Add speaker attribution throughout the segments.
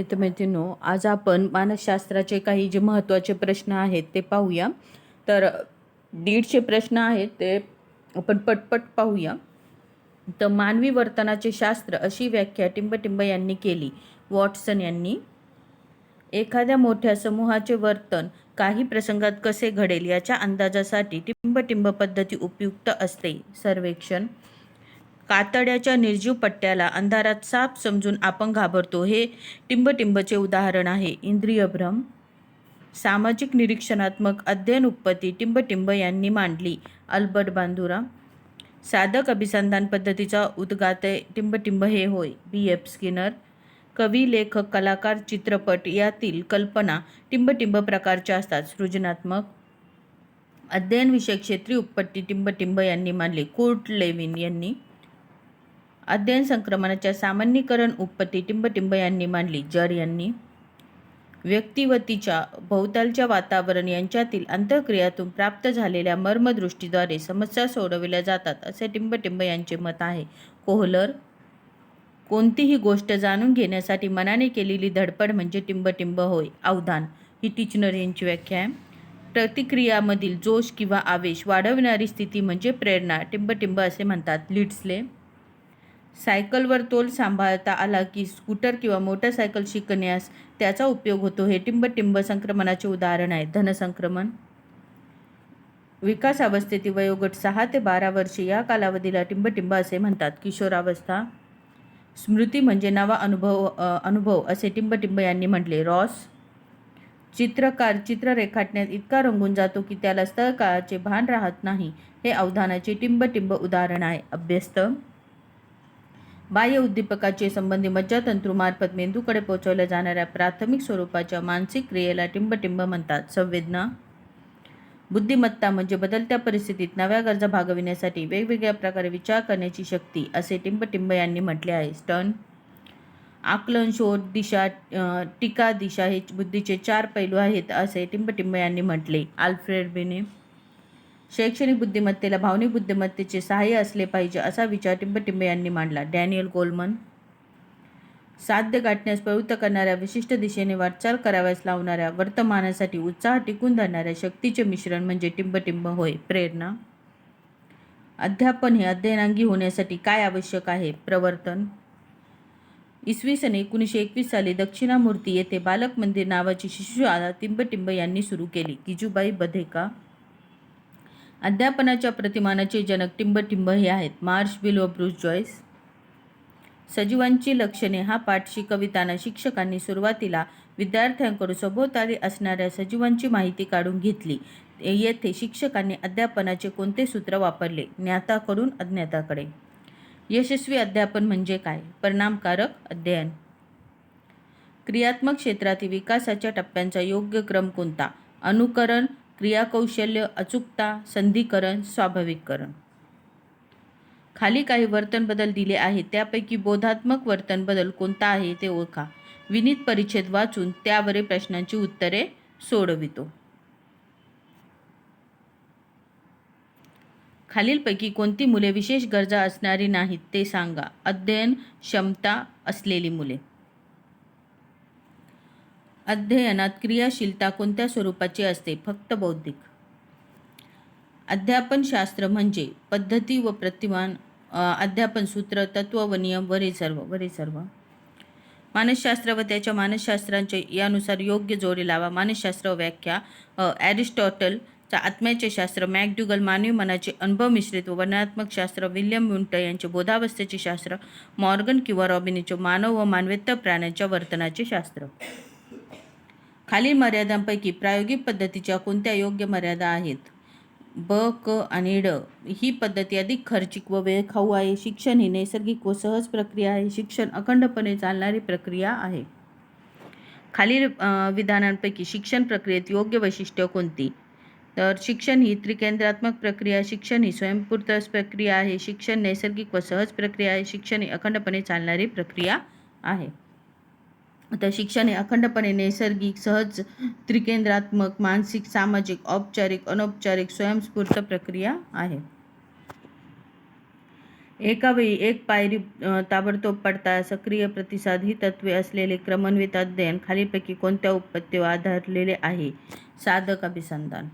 Speaker 1: मित्रमैत्रिणींनो, आज आपण मानसशास्त्राचे काही जे महत्त्वाचे प्रश्न आहेत ते पाहूया. तर 150 प्रश्न आहेत ते आपण पटपट पाहूया. तर मानवी वर्तनाचे शास्त्र अशी व्याख्या टिंबटिंब यांनी केली. वॉटसन यांनी एखाद्या मोठ्या समूहाचे वर्तन काही प्रसंगात कसे घडेल याच्या अंदाजासाठी टिंबटिंब पद्धती उपयुक्त असते. सर्वेक्षण कातड्याच्या निर्जीव पट्ट्याला अंधारात साप समजून आपण घाबरतो, हे टिंबटिंबचे उदाहरण आहे. इंद्रियभ्रम सामाजिक निरीक्षणात्मक अध्ययन उत्पत्ती टिंबटिंब यांनी मांडली. अल्बर्ट बांदुरा साधक अभिसंधान पद्धतीचा उद्गाते टिंबटिंब हे होय. B.F. स्किनर कवी, लेखक, कलाकार, चित्रपट यातील कल्पना टिंबटिंब प्रकारच्या असतात. सृजनात्मक अध्ययन विषयक क्षेत्रीय उत्पत्ती टिंबटिंब यांनी मांडली. कुर्ट लेविन यांनी अध्ययन संक्रमणाच्या सामान्यीकरण उत्पत्ती टिंबटिंब यांनी मांडली. जड यांनी व्यक्ती व तिच्या भोवतालच्या वातावरण यांच्यातील आंतरक्रियातून प्राप्त झालेल्या मर्मदृष्टीद्वारे समस्या सोडविल्या जातात, असे टिंबटिंब यांचे मत आहे. कोहलर कोणतीही गोष्ट जाणून घेण्यासाठी मनाने केलेली धडपड म्हणजे टिंबटिंब होय. अवधान ही टिचनर यांची व्याख्या आहे. प्रतिक्रियामधील जोश किंवा आवेश वाढवणारी स्थिती म्हणजे प्रेरणा टिंबटिंब असे म्हणतात. लिड्सले सायकलवर तोल सांभाळता आला की स्कूटर किंवा मोटरसायकल शिकण्यास त्याचा उपयोग होतो, हे टिंबटिंब संक्रमणाचे उदाहरण आहे. धनसंक्रमण विकासावस्थेतील वयोगट 6 ते 12 वर्षे या कालावधीला टिंबटिंब असे म्हणतात. किशोरावस्था स्मृती म्हणजे नवा अनुभव असे टिंबटिंब यांनी म्हटले. रॉस चित्रकार चित्र रेखाटण्यात इतका रंगून जातो की त्याला स्थळ काळाचे भान राहत नाही, हे अवधानाचे टिंबटिंब उदाहरण आहे. अभ्यस्त बाह्य उद्दीपकाचे संबंधी मज्जातंतूमार्फत मेंदूकडे पोहोचवल्या जाणाऱ्या प्राथमिक स्वरूपाच्या मानसिक क्रियेला टिंबटिंब म्हणतात. संवेदना बुद्धिमत्ता म्हणजे बदलत्या परिस्थितीत नव्या गरजा भागविण्यासाठी वेगवेगळ्या प्रकारे विचार करण्याची शक्ती, असे टिंबटिंब यांनी म्हटले आहे. स्टर्न आकलन, शोध, दिशा, टीका, दिशा हे बुद्धीचे 4 पैलू आहेत, असे टिंबटिंब यांनी म्हटले. आल्फ्रेड बिने शैक्षणिक बुद्धिमत्तेला भावनिक बुद्धिमत्तेचे सहाय्य असले पाहिजे, असा विचार टिंबटिंब यांनी मांडला. डॅनियल गोलमन साध्य गाठण्यास प्रवृत्त करणाऱ्या, विशिष्ट दिशेने वाटचाल कराव्यास लावणाऱ्या, वर्तमानासाठी उत्साह टिकून धरणाऱ्या शक्तीचे मिश्रण म्हणजे टिंबटिंब होय. प्रेरणा अध्यापन हे अध्ययनांगी होण्यासाठी काय आवश्यक आहे? प्रवर्तन इसवी सन 1921 साली दक्षिणामूर्ती येथे बालक मंदिर नावाची शिशुशाळा टिंबटिंब यांनी सुरू केली. गिजूबाई बधेका अध्यापनाच्या प्रतिमानाचे जनक टिंबटिंब हे आहेत. मार्श बिल व ब्रूस जॉयस सजीवांची लक्षणे हा पाठ शिकविताना शिक्षकांनी सुरुवातीला विद्यार्थ्यांकडून सभोवताली असणाऱ्या सजीवांची माहिती काढून घेतली. येथे शिक्षकांनी अध्यापनाचे कोणते सूत्र वापरले? ज्ञाताकडून अज्ञाताकडे. यशस्वी अध्यापन म्हणजे काय? परिणामकारक अध्ययन. क्रियात्मक क्षेत्रातील विकासाच्या टप्प्यांचा योग्य क्रम कोणता? अनुकरण, क्रियाकौशल्य, अचूकता, संधिकरण, स्वाभाविककरण. खाली काही वर्तन बदल दिले आहेत, त्यापैकी बोधात्मक वर्तन बदल कोणता आहे ते ओळखा. विनीत परिच्छेद वाचून त्यावरील प्रश्नांची उत्तरे सोडवितो. खालीलपैकी कोणती मुले विशेष गरजा असणारी नाहीत ते सांगा. अध्ययन क्षमता असलेली मुले. अध्ययनात क्रियाशीलता कोणत्या स्वरूपाची असते? फक्त बौद्धिक. अध्यापनशास्त्र म्हणजे पद्धती व प्रतिमान, अध्यापन सूत्र, तत्व व नियम वरील सर्व. मानसशास्त्र व त्याच्या मानसशास्त्रांच्या यानुसार योग्य जोडी लावा. मानसशास्त्र व्याख्या ॲरिस्टॉटलचा आत्म्याचे शास्त्र, मॅकडुगल मानवी मनाचे अनुभव मिश्रित व वर्णनात्मक शास्त्र, विल्यम वुंट यांचे बोधावस्थेचे शास्त्र, मॉर्गन किंवा रॉबिनचे मानव व मानवेतर प्राण्यांच्या वर्तनाचे शास्त्र. खालील मर्यादांपैकी प्रायोगिक पद्धतीच्या कोणत्या योग्य मर्यादा आहेत? ब, क आणि ड. ही पद्धती अधिक खर्चिक व वेळखाऊ आहे. शिक्षण ही नैसर्गिक व सहज प्रक्रिया आहे. शिक्षण अखंडपणे चालणारी प्रक्रिया आहे. खालील विधानांपैकी शिक्षण प्रक्रियेत योग्य वैशिष्ट्य कोणती? तर शिक्षण ही त्रिकेंद्रात्मक प्रक्रिया, शिक्षण ही स्वयंस्फूर्त प्रक्रिया आहे, शिक्षण नैसर्गिक व सहज प्रक्रिया आहे, शिक्षण ही अखंडपणे चालणारी प्रक्रिया आहे. तर शिक्षण हे अखंडपणे नैसर्गिक, सहज, त्रिकेंद्रात्मक, मानसिक, सामाजिक, औपचारिक, अनौपचारिक, स्वयंस्फूर्त प्रक्रिया आहे. एका वेळी एक पायरी ताबडतोब पडता सक्रिय प्रतिसाद ही तत्वे असलेले क्रमन्वित अध्ययन खालीलपैकी कोणत्या उत्पत्तीवर आधारलेले आहे? साधक अभिसंधान.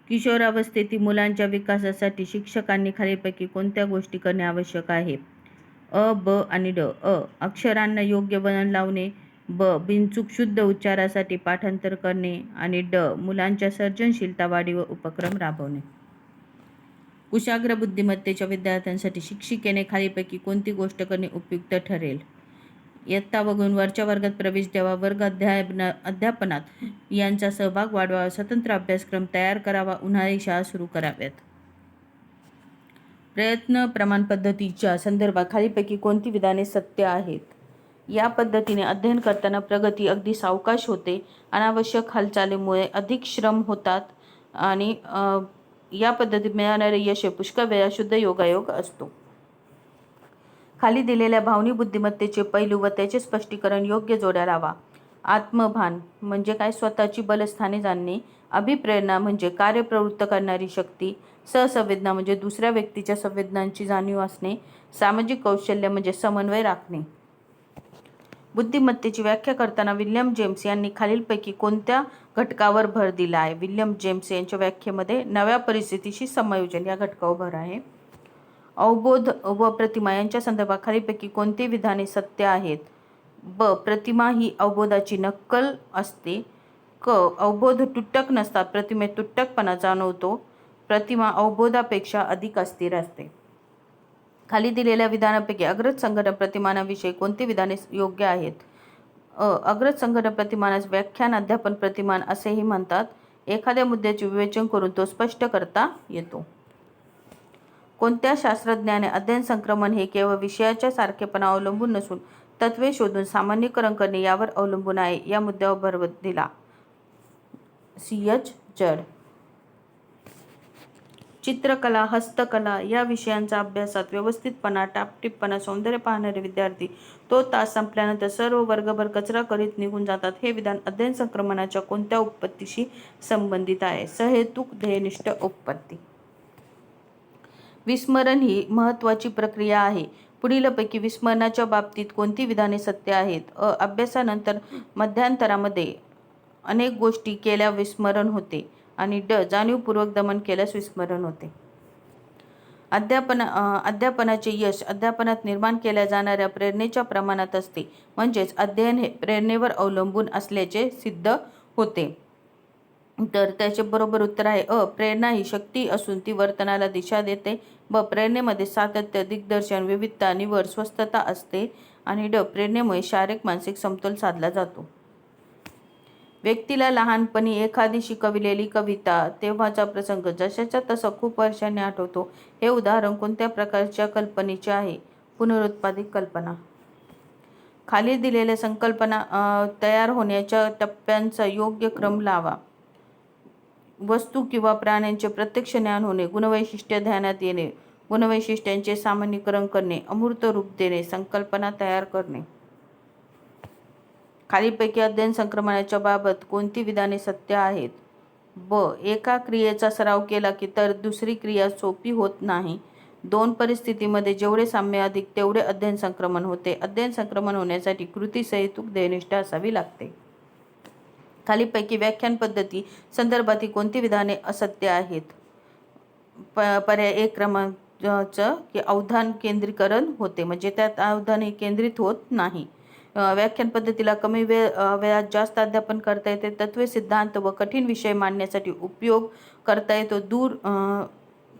Speaker 1: किशोरावस्थेतील मुलांच्या विकासासाठी शिक्षकांनी खालीलपैकी कोणत्या गोष्टी करणे आवश्यक आहे? अ, ब आणि ड. अ. अक्षरांना योग्य वळण लावणे. ब. बिनचूक शुद्ध उच्चारासाठी पाठांतर करणे. आणि ड. मुलांच्या सर्जनशीलता वाढीवर उपक्रम राबवणे. कुशाग्र बुद्धिमत्तेच्या विद्यार्थ्यांसाठी शिक्षिकेने खालीलपैकी कोणती गोष्ट करणे उपयुक्त ठरेल? इयत्ता वगळून वरच्या वर्गात प्रवेश द्यावा, वर्ग अध्यापनात यांचा सहभाग वाढवावा, स्वतंत्र अभ्यासक्रम तयार करावा, उन्हाळी शाळा सुरू कराव्यात. प्रयत्न प्रमाण पद्धतीच्या संदर्भात खालीलपैकी कोणती विधाने सत्य आहेत? या पद्धतीने अध्ययन करताना प्रगती अगदी सावकाश होते. अनावश्यक हालचालीमुळे अधिक श्रम होतात आणि या पद्धतीत मिळणारे यश पुष्कळ वेळा शुद्ध योगायोग असतो. खाली दिलेल्या भावनिक बुद्धिमत्तेचे पैलू व त्याचे स्पष्टीकरण योग्य जोड्या लावा. आत्मभान म्हणजे काय? स्वतःची बलस्थाने जाणणे. अभिप्रेरणा म्हणजे कार्यप्रवृत्त करणारी शक्ती. सहसंवेदना म्हणजे दुसऱ्या व्यक्तीच्या संवेदनांची जाणीव असणे. सामाजिक कौशल्य म्हणजे समन्वय राखणे. बुद्धिमत्तेची व्याख्या करताना विल्यम जेम्स यांनी खालीलपैकी कोणत्या घटकावर भर दिला आहे? विल्यम जेम्स यांच्या व्याख्येमध्ये नव्या परिस्थितीशी समायोजन या घटकावर भर आहे. अवबोध व प्रतिमा यांच्या संदर्भात खालीलपैकी कोणती विधाने सत्य आहेत? ब. प्रतिमा ही अवबोधाची नक्कल असते. क. अवबोध तुटक नसतात, प्रतिमेत तुटकपणा जाणवतो. प्रतिमा अवबोधापेक्षा अधिक अस्थिर असते. खाली दिलेल्या विधानापैकी अग्रज संघटन प्रतिमानाविषयी कोणती विधाने योग्य आहेत? अ. अग्रज संघटन प्रतिमानास व्याख्यान अध्यापन प्रतिमान असेही म्हणतात. एखाद्या मुद्द्याचे विवेचन करून तो स्पष्ट करता येतो. कोणत्या शास्त्रज्ञाने अध्ययन संक्रमण हे केवळ विषयाच्या सारखेपणा अवलंबून नसून तत्वे शोधून सामान्यीकरण करणे यावर अवलंबून आहे या मुद्द्यावर भर दिला? C.H. जड. चित्रकला, हस्तकला या विषयांचा अभ्यासात व्यवस्थितपणा, टापटीपपणा, सौंदर्य पाहणारे विद्यार्थी तो तास संपल्यानंतर सर्व वर्गभर कचरा करीत निघून जातात. हे विधान अध्ययन संक्रमणाच्या कोणत्या उत्पत्तीशी संबंधित आहे? सहेतुक ध्येयनिष्ठ उत्पत्ती. विस्मरण ही महत्त्वाची प्रक्रिया आहे. पुढीलपैकी विस्मरणाच्या बाबतीत कोणती विधाने सत्य आहेत? अ. अभ्यासानंतर मध्यांतरामध्ये अनेक गोष्टी केल्या विस्मरण होते. आणि ड. जाणीवपूर्वक दमन केल्यास विस्मरण होते. अध्यापनाचे यश अध्यापनात निर्माण केल्या जाणाऱ्या प्रेरणेच्या प्रमाणात असते. म्हणजेच अध्ययन हे प्रेरणेवर अवलंबून असल्याचे सिद्ध होते. तर त्याचे बरोबर उत्तर आहे अ. प्रेरणा ही शक्ती असून ती वर्तनाला दिशा देते. ब. प्रेरणेमध्ये सातत्य, दिग्दर्शन, विविधता, निवड, स्वस्थता असते. आणि ड. प्रेरणेमुळे शारीरिक मानसिक समतोल साधला जातो. व्यक्तीला लहानपणी एखादी शिकविलेली कविता, तेव्हाचा प्रसंग जशाच्या तसा खूप वर्षांनी आठवतो. हे उदाहरण कोणत्या प्रकारच्या कल्पनेचे आहे? पुनरुत्पादित कल्पना. खाली दिलेल्या संकल्पना तयार होण्याच्या टप्प्यांचा योग्य क्रम लावा. वस्तू किंवा प्राण्यांचे प्रत्यक्ष ज्ञान होणे, गुणवैशिष्ट्य ध्यानात येणे, गुणवैशिष्ट्यांचे सामान्यीकरण करणे, अमूर्त रूप देणे, संकल्पना तयार करणे. खालीलपैकी अध्ययन संक्रमणाच्या बाबत कोणती विधाने सत्य आहेत? ब. एका क्रियेचा सराव केला की तर दुसरी क्रिया सोपी होत नाही. दोन परिस्थितीमध्ये जेवढे साम्य अधिक तेवढे अध्ययन संक्रमण होते. अध्ययन संक्रमण होण्यासाठी कृती सहेतुक ध्येयनिष्ठ असावी लागते. खालीलपैकी व्याख्यान पद्धती संदर्भातील कोणती विधाने असत्य आहेत? पर्याय एक क्रमांकाचं की अवधान केंद्रीकरण होते, म्हणजे त्यात अवधान हे केंद्रित होत नाही. व्याख्यान पद्धतीला कमी वेळात जास्त अध्यापन करता येते. तत्वे, सिद्धांत व कठीण विषय मांडण्यासाठी उपयोग करता येतो.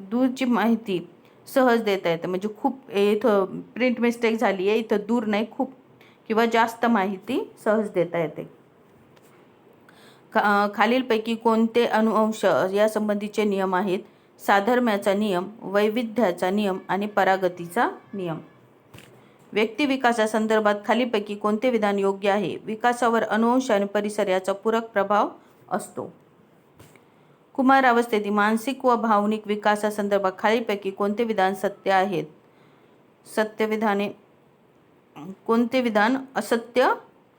Speaker 1: दूरची माहिती सहज देता येते, म्हणजे खूप इथं प्रिंट मिस्टेक झाली आहे, इथं दूर नाही, खूप किंवा जास्त माहिती सहज देता येते. खालीलपैकी कोणते अनुवंश यासंबंधीचे नियम आहेत? साधर्म्याचा नियम, वैविध्याचा नियम आणि परागतीचा नियम. व्यक्ती विकासासंदर्भात खालीलपैकी कोणते विधान योग्य आहे? विकासावर अनुवंश आणि परिसर याचा पूरक प्रभाव असतो. कुमारावस्थेतील मानसिक व भावनिक विकासासंदर्भात खालीलपैकी कोणते विधान सत्य आहेत? सत्य विधाने. कोणते विधान असत्य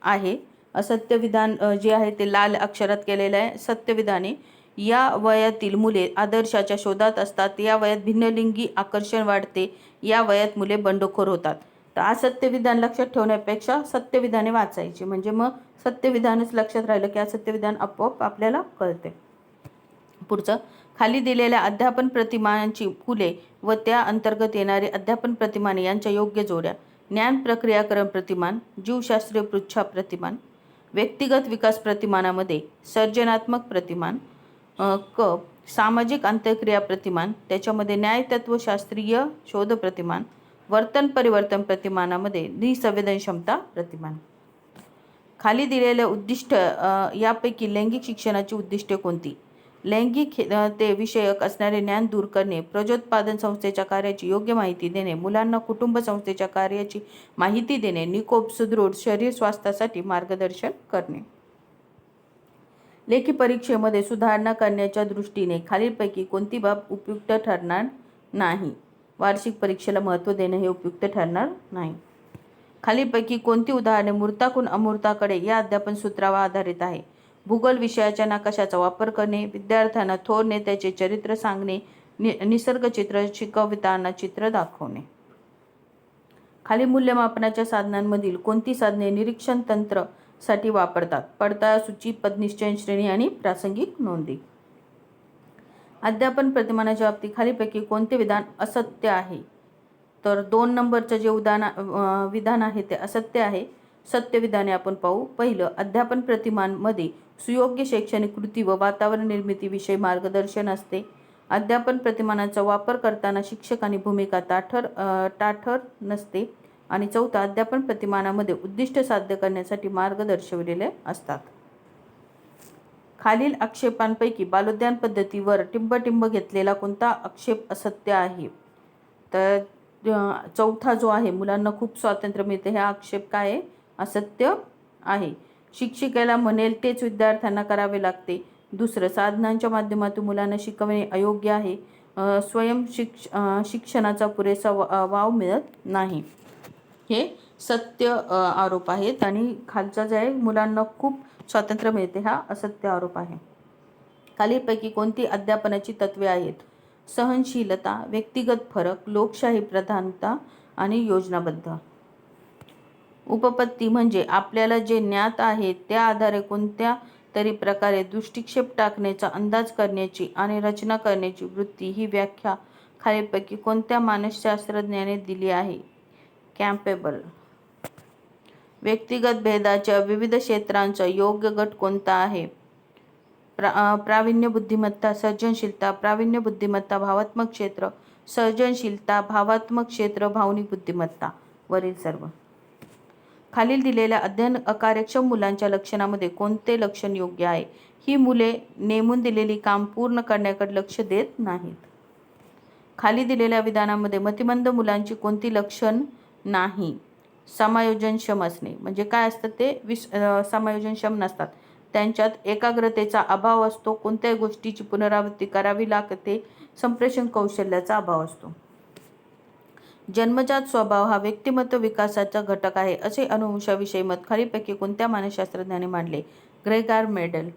Speaker 1: आहे? असत्य विधान जे आहे ते लाल अक्षरात केलेलं आहे. सत्य विधाने या वयातील मुले आदर्शाच्या शोधात असतात. या वयात भिन्नलिंगी आकर्षण वाढते. या वयात मुले बंडखोर होतात. तर असत्य विधान लक्षात ठेवण्यापेक्षा सत्य विधाने वाचायची, म्हणजे मग सत्य विधानच लक्षात राहिलं की असत्य विधान आपोआप आपल्याला कळते. पुढचं, खाली दिलेल्या अध्यापन प्रतिमानांची फुले व त्या अंतर्गत येणारे अध्यापन प्रतिमाने यांच्या योग्य जोड्या. ज्ञान प्रक्रियाकरण प्रतिमान, जीवशास्त्रीय पृच्छा प्रतिमान. व्यक्तिगत विकास प्रतिमानामध्ये सर्जनात्मक प्रतिमान. क सामाजिक आंतरक्रिया प्रतिमान, त्याच्यामध्ये न्यायतत्वशास्त्रीय शोध प्रतिमान. वर्तन परिवर्तन प्रतिमानामध्ये निसंवेदनक्षमता प्रतिमान. खाली दिलेले उद्दिष्ट यापैकी लैंगिक शिक्षणाची उद्दिष्टे कोणती? लैंगिक ते विषयक असणारे ज्ञान दूर करणे, प्रजोत्पादन संस्थेच्या कार्याची योग्य माहिती देणे, मुलांना कुटुंब संस्थेच्या कार्याची माहिती देणे, निकोप सुदृढ शरीर स्वास्थ्यासाठी मार्गदर्शन करणे. लेखी परीक्षेमध्ये सुधारणा करण्याच्या दृष्टीने खालीलपैकी कोणती बाब उपयुक्त ठरणार नाही? वार्षिक परीक्षेला महत्त्व देणे हे उपयुक्त ठरणार नाही. खालीलपैकी कोणती उदाहरणे मूर्ताकून अमूर्ताकडे या अध्यापन सूत्रावर आधारित आहे? भूगोल विषयाच्या नकाशाचा वापर करणे, विद्यार्थ्यांना थोर नेत्याचे चरित्र सांगणे, निसर्ग चित्र शिकविताना चित्र दाखवणे. खाली मूल्यमापनाच्या साधनांमधील कोणती साधने निरीक्षण तंत्र साठी वापरतात? पडताळा सूची, पदनिश्चयन श्रेणी आणि प्रासंगिक नोंदी. अध्यापन प्रतिमानाच्या बाबतीत खालीपैकी कोणते विधान असत्य आहे? तर 2 नंबरचं जे विधान आहे ते असत्य आहे. सत्य विधाने आपण पाहू. पहिलं, अध्यापन प्रतिमांमध्ये सुयोग्य शैक्षणिक कृती व वातावरण निर्मितीविषयी मार्गदर्शन असते. अध्यापन प्रतिमानांचा वापर करताना शिक्षकांनी भूमिका ताठर नसते. आणि चौथा, अध्यापन प्रतिमानामध्ये उद्दिष्ट साध्य करण्यासाठी मार्ग दर्शविलेले असतात. खालील आक्षेपांपैकी बालोद्यान पद्धतीवर टिंबटिंब घेतलेला कोणता आक्षेप असत्य आहे? तर चौथा जो आहे, मुलांना खूप स्वातंत्र्य मिळते, हा आक्षेप काय आहे? असत्य आहे. शिक्षिकेला म्हणेल तेच विद्यार्थ्यांना करावे लागते. दुसरं, साधनांच्या माध्यमातून मुलांना शिकवणे अयोग्य आहे. शिक्षणाचा पुरेसा वाव मिळत नाही. हे सत्य आरोप आहेत. आणि खालचा जे आहे, मुलांना खूप स्वातंत्र्य मिळते, हा असत्य आरोप आहे. खालीलपैकी कोणती अध्यापनाची तत्वे आहेत? सहनशीलता, व्यक्तिगत फरक, लोकशाही प्रधानता आणि योजनाबद्ध. उपपत्ती म्हणजे आपल्याला जे ज्ञात आहे त्या आधारे कोणत्या तरी प्रकारे दृष्टिक्षेप टाकण्याचा, अंदाज करण्याची आणि रचना करण्याची वृत्ती. ही व्याख्या खालीलपैकी कोणत्या मानसशास्त्रज्ञाने दिली आहे? कॅम्पेबल. व्यक्तिगत भेदाच्या विविध क्षेत्रांचा योग्य गट कोणता आहे? प्रावीण्य बुद्धिमत्ता, सर्जनशीलता, प्रावीण्य बुद्धिमत्ता, भावात्मक क्षेत्र, सर्जनशीलता, भावात्मक क्षेत्र, भावनिक बुद्धिमत्ता. वरील सर्व. खालील दिलेल्या अध्ययन अकार्यक्षम मुलांच्या लक्षणामध्ये कोणते लक्षण योग्य आहे? ही मुले नेमून दिलेली काम पूर्ण करण्याकडे लक्ष देत नाहीत. खाली दिलेल्या विधानामध्ये मतिमंद मुलांची कोणती लक्षण नाही? समायोजनक्षम असणे. म्हणजे काय असतं ते? समायोजनक्षम नसतात. त्यांच्यात एकाग्रतेचा अभाव असतो. कोणत्याही गोष्टीची पुनरावृत्ती करावी लागते. संप्रेषण कौशल्याचा अभाव असतो. जन्मजात स्वभाव हा व्यक्तिमत्व विकासाचा घटक आहे असे अनुवंशाविषयी मत खालीलपैकी कोणत्या मानसशास्त्रज्ञाने मांडले? Gregor Mendel.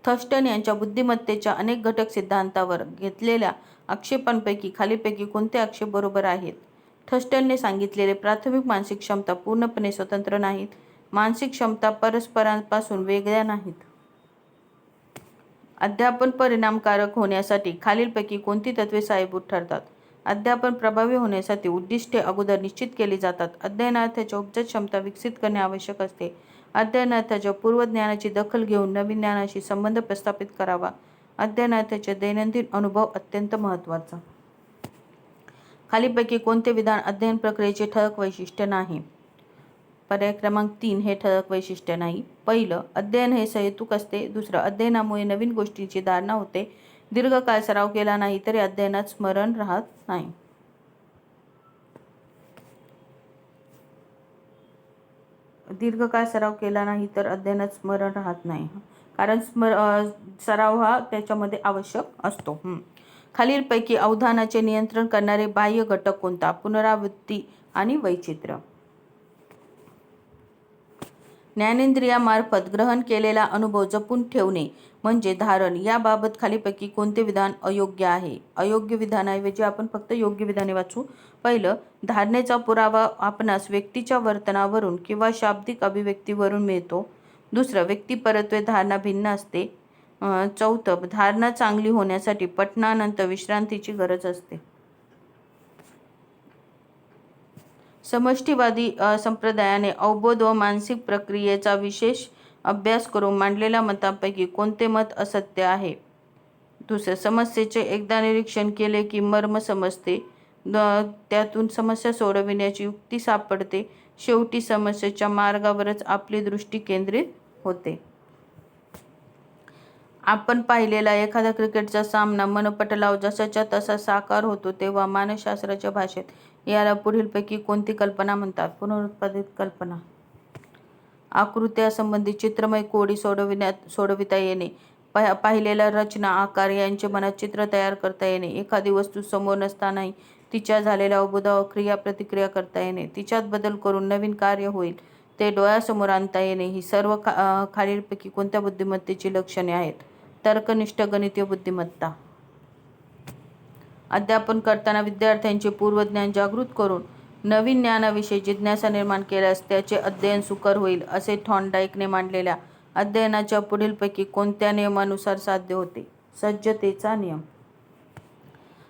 Speaker 1: थर्स्टन यांच्या बुद्धिमत्तेच्या अनेक घटक सिद्धांतावर घेतलेल्या आक्षेपांपैकी खालीलपैकी कोणते आक्षेप बरोबर आहेत? थर्स्टनने सांगितलेले प्राथमिक मानसिक क्षमता पूर्णपणे स्वतंत्र नाहीत. मानसिक क्षमता परस्परांपासून वेगळ्या नाहीत. अध्यापन परिणामकारक होण्यासाठी खालीलपैकी कोणती तत्वे सहाय्यभूत ठरतात? अध्यापन प्रभावी होण्यासाठी उद्दिष्टे अगोदर निश्चित केली जातात. अध्ययनार्थाच्या उपजत क्षमता विकसित करणे आवश्यक असते. अध्ययनार्थाच्या पूर्वज्ञानाची दखल घेऊन नवीन ज्ञानाशी संबंध प्रस्थापित करावा. अध्ययनार्थाचे दैनंदिन अनुभव अत्यंत महत्त्वाचा. खालीलपैकी कोणते विधान अध्ययन प्रक्रियेचे ठळक वैशिष्ट्य नाही? पर्याय क्रमांक 3 हे ठळक वैशिष्ट्य नाही. पहिलं, अध्ययन हे सहेतुक असते. दुसरं, अध्ययनामुळे नवीन गोष्टींची धारणा होते. दीर्घकाळ सराव केला नाही तरी अध्ययनात स्मरण राहत नाही. दीर्घकाळ सराव केला नाही तर अध्ययनात स्मरण राहत नाही, कारण सराव हा त्याच्यामध्ये आवश्यक असतो. खालीलपैकी अवधानाचे नियंत्रण करणारे बाह्य घटक कोणता? पुनरावृत्ती आणि वैचित्र्य. ज्ञानेंद्रियामार्फत ग्रहण केलेला अनुभव जपून ठेवणे म्हणजे धारण. याबाबत खालीपैकी कोणते विधान अयोग्य आहे? अयोग्य विधानाऐवजी आपण फक्त योग्य विधाने वाचू. पहिलं, धारणेचा पुरावा आपणास व्यक्तीच्या वर्तनावरून किंवा शाब्दिक अभिव्यक्तीवरून मिळतो. दुसरं, व्यक्तिपरत्वे धारणा भिन्न असते. चौथं, धारणा चांगली होण्यासाठी पठणानंतर विश्रांतीची गरज असते. समष्टीवादी संप्रदायाने अवबोध व मानसिक प्रक्रियेचा विशेष अभ्यास करून मांडलेल्या मतांपैकी कोणते मत असत्य आहे? दुसरं, समस्येचे एकदा निरीक्षण केले की मर्म समजते, त्यातून समस्या सोडविण्याची युक्ती सापडते, शेवटी समस्येच्या मार्गावरच आपली दृष्टी केंद्रित होते. आपण पाहिलेला एखादा क्रिकेटचा सामना मनपटलावर जसाच्या तसा साकार होतो तेव्हा मानसशास्त्राच्या भाषेत याला पुढीलपैकी कोणती कल्पना म्हणतात? पुनरुत्पादित कल्पना. आकृत्यासंबंधी चित्रमय कोडी सोडविता येणे, पाहिलेल्या रचना, आकार यांचे मनात चित्र तयार करता येणे, एखादी वस्तू समोर नसतानाही तिच्या झालेल्या अवबोधावर क्रिया-प्रतिक्रिया करता येणे, तिच्यात बदल करून नवीन कार्य होईल ते डोळ्यासमोर आणता येणे, ही सर्व खालीलपैकी कोणत्या बुद्धिमत्तेची लक्षणे आहेत? तर्कनिष्ठ गणितीय बुद्धिमत्ता. अध्यापन करताना विद्यार्थ्यांचे पूर्वज्ञान जागृत करून नवीन ज्ञानाविषयी जिज्ञासा निर्माण केल्यास त्याचे अध्ययन सुकर होईल, असे थॉर्नडाईकने मांडलेल्या अध्ययनाच्या पुढीलपैकी कोणत्या नियमानुसार साध्य होते? सज्जतेचा नियम.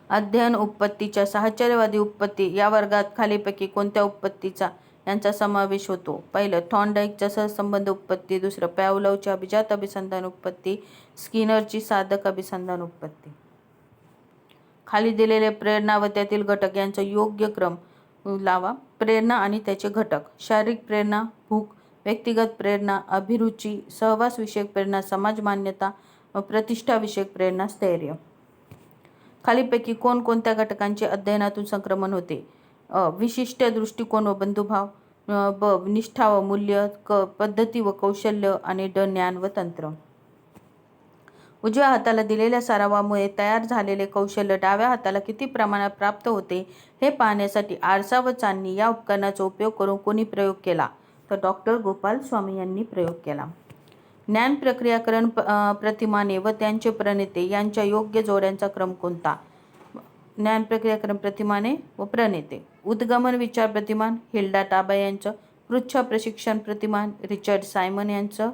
Speaker 1: अध्ययन उत्पत्तीच्या साहचर्यवादी उत्पत्ती या वर्गात खालीपैकी कोणत्या उत्पत्तीचा यांचा समावेश होतो? पहिलं, थॉर्नडाईकच्या सहसंबंध उत्पत्ती. दुसरं, पॅव्लोवची अभिजात अभिसंधान उत्पत्ती. स्किनरची साधक अभिसंधान उत्पत्ती. खाली दिलेले प्रेरणा व त्यातील घटक यांचा योग्य क्रम लावा. प्रेरणा आणि त्याचे घटक. शारीरिक प्रेरणा भूक, व्यक्तिगत प्रेरणा अभिरुची, सहवासविषयक प्रेरणा समाज मान्यता, प्रतिष्ठाविषयक प्रेरणा स्थैर्य. खालीपैकी कोणकोणत्या घटकांचे अध्ययनातून संक्रमण होते? विशिष्ट दृष्टिकोन व बंधुभाव. ब, निष्ठा व मूल्य. क, पद्धती व कौशल्य. आणि ड, ज्ञान व तंत्र. उजव्या हाताला दिलेल्या सरावामुळे तयार झालेले कौशल्य डाव्या हाताला किती प्रमाणात प्राप्त होते हे पाहण्यासाठी आरसा व चाळणी या उपकरणाचा उपयोग करून कोणी प्रयोग केला? तर डॉक्टर गोपाल स्वामी यांनी प्रयोग केला. ज्ञान प्रक्रियाकरण प्रतिमाने व त्यांचे प्रणेते यांच्या योग्य जोड्यांचा क्रम कोणता? ज्ञान प्रक्रियाकरण प्रतिमाने व प्रणेते. उद्गमन विचार प्रतिमान हिल्डा टाबा यांचं. पृच्छा प्रशिक्षण प्रतिमान रिचर्ड सायमन यांचं.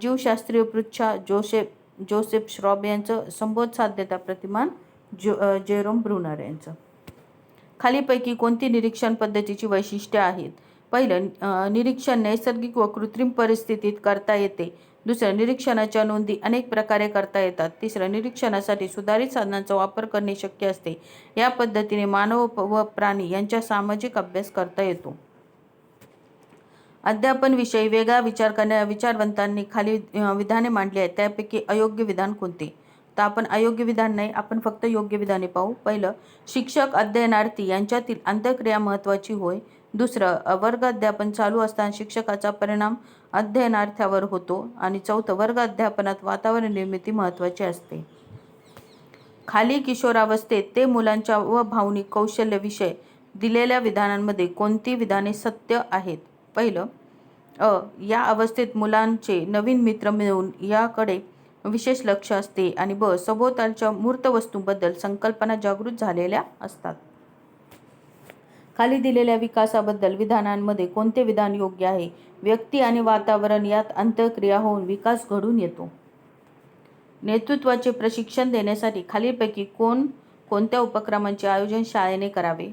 Speaker 1: जीवशास्त्रीय पृच्छा जोसेफ श्रॉब यांचं. संबोध साध्यता प्रतिमान जेरोम ब्रुनर यांचं. खालीपैकी कोणती निरीक्षण पद्धतीची वैशिष्ट्ये आहेत? पहिलं, निरीक्षण नैसर्गिक व कृत्रिम परिस्थितीत करता येते. दुसरं, निरीक्षणाच्या नोंदी अनेक प्रकारे करता येतात. तिसरं, निरीक्षणासाठी सुधारित साधनांचा वापर करणे शक्य असते. या पद्धतीने मानव व प्राणी यांचा सामाजिक अभ्यास करता येतो. अध्यापनविषयी वेगळा विचार करणाऱ्या विचारवंतांनी खाली विधाने मांडली आहेत. त्यापैकी अयोग्य विधान कोणते? तर आपण अयोग्य विधान नाही, आपण फक्त योग्य विधाने पाहू. पहिलं, शिक्षक अध्ययनार्थी यांच्यातील आंतरक्रिया महत्त्वाची होय. दुसरं, वर्ग अध्यापन चालू असताना शिक्षकाचा परिणाम अध्ययनार्थ्यावर होतो. आणि चौथं, वर्ग अध्यापनात वातावरण निर्मिती महत्त्वाची असते. खाली किशोरावस्थेत ते मुलांच्या व भावनिक कौशल्य विषय दिलेल्या विधानांमध्ये कोणती विधाने सत्य आहेत? पहिलं, या अवस्थेत मुलांचे नवीन मित्र मिळवून याकडे विशेष लक्ष असते. आणि ब, सभोवतालच्या मूर्त वस्तूंबद्दल संकल्पना जागृत झालेल्या असतात. खाली दिलेल्या विकासाबद्दल विधानांमध्ये कोणते विधान योग्य आहे? व्यक्ती आणि वातावरण यात आंतरक्रिया होऊन विकास घडून येतो. नेतृत्वाचे प्रशिक्षण देण्यासाठी खालीलपैकी कोणत्या उपक्रमांचे आयोजन शाळेने करावे?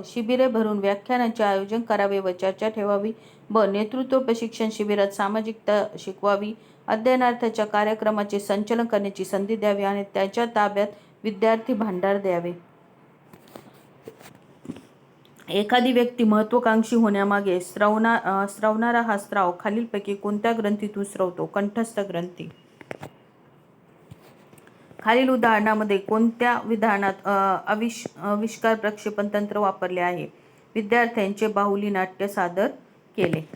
Speaker 1: शिबिरे भरून व्याख्यानांचे आयोजन करावे व चर्चा ठेवावी. ब, नेतृत्व प्रशिक्षण शिबिरात सामाजिकता शिकवावी. अध्ययनार्थाच्या कार्यक्रमाचे संचलन करण्याची संधी द्यावी आणि त्याच्या ताब्यात विद्यार्थी भांडार द्यावे. एखादी व्यक्ती महत्त्वाकांक्षी होण्यामागे स्रवणारा हा स्राव खालीलपैकी कोणत्या ग्रंथीतून स्रवतो? कंठस्थ ग्रंथी. खालील उदाहरणामध्ये कोणत्या विधानात आविष्कार प्रक्षेपण तंत्र वापरले आहे? विद्यार्थ्यांचे बाहुली नाट्य सादर केले.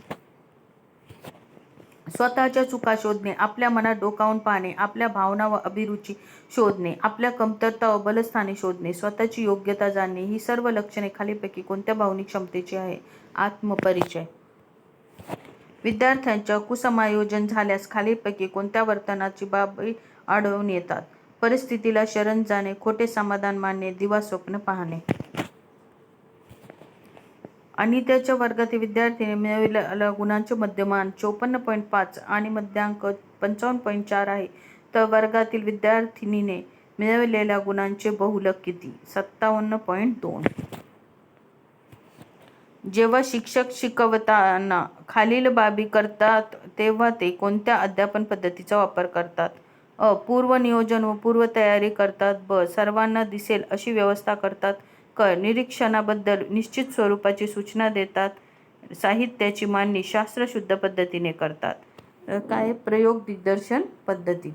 Speaker 1: स्वतःच्या चुका शोधणे, आपल्या मनात डोकावून पाहणे, आपल्या भावना व अभिरुची शोधणे, आपल्या कमतरता व बलस्थाने शोधणे, स्वतःची योग्यता जाणणे, ही सर्व लक्षणे खालीलपैकी कोणत्या भावनिक क्षमतेची आहे? आत्मपरिचय. विद्यार्थ्यांच्या कुसमायोजन झाल्यास खालीलपैकी कोणत्या वर्तनाची बाबी आढळून येतात? परिस्थितीला शरण जाणे, खोटे समाधान मानणे, दिवा स्वप्न पाहणे. अनित्याच्या वर्गातील विद्यार्थीने मिळवलेल्या गुणांचे मध्यमान 54.5 आणि मध्यांक 55.4 आहे. तर वर्गातील विद्यार्थिनीने मिळवलेल्या गुणांचे बहुलक किती? 57.2. जेव्हा शिक्षक शिकवताना खालील बाबी करतात तेव्हा ते कोणत्या अध्यापन पद्धतीचा वापर करतात? अ. पूर्व नियोजन व पूर्व तयारी करतात. ब. सर्वांना दिसेल अशी व्यवस्था करतात. क. निरीक्षणाबद्दल निश्चित स्वरूपाची सूचना देतात. साहित्याची मांडणी शास्त्रशुद्ध पद्धतीने करतात. काय? प्रयोग दिग्दर्शन पद्धती.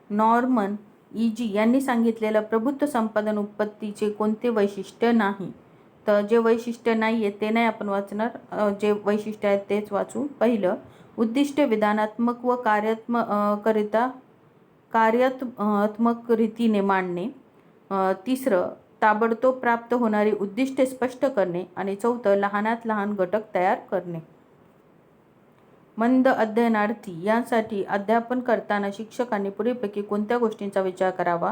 Speaker 1: नॉर्मन ई.जी. यांनी सांगितलेलं प्रभुत्व संपादन उत्पत्तीचे कोणते वैशिष्ट्य नाही? तर जे वैशिष्ट्य नाही आहे ते नाही आपण वाचणार, जे वैशिष्ट्य आहेत तेच वाचू. पहिलं, उद्दिष्ट विधानात्मक व कार्यात्मक रीतीने मांडणे. तिसरं, ताबडतोब प्राप्त होणारी उद्दिष्टे स्पष्ट करणे. आणि चौथं, लहानात लहान घटक तयार करणे. मंद अध्ययनार्थी यांसाठी अध्यापन करताना शिक्षकांनी पुढीलपैकी कोणत्या गोष्टींचा विचार करावा?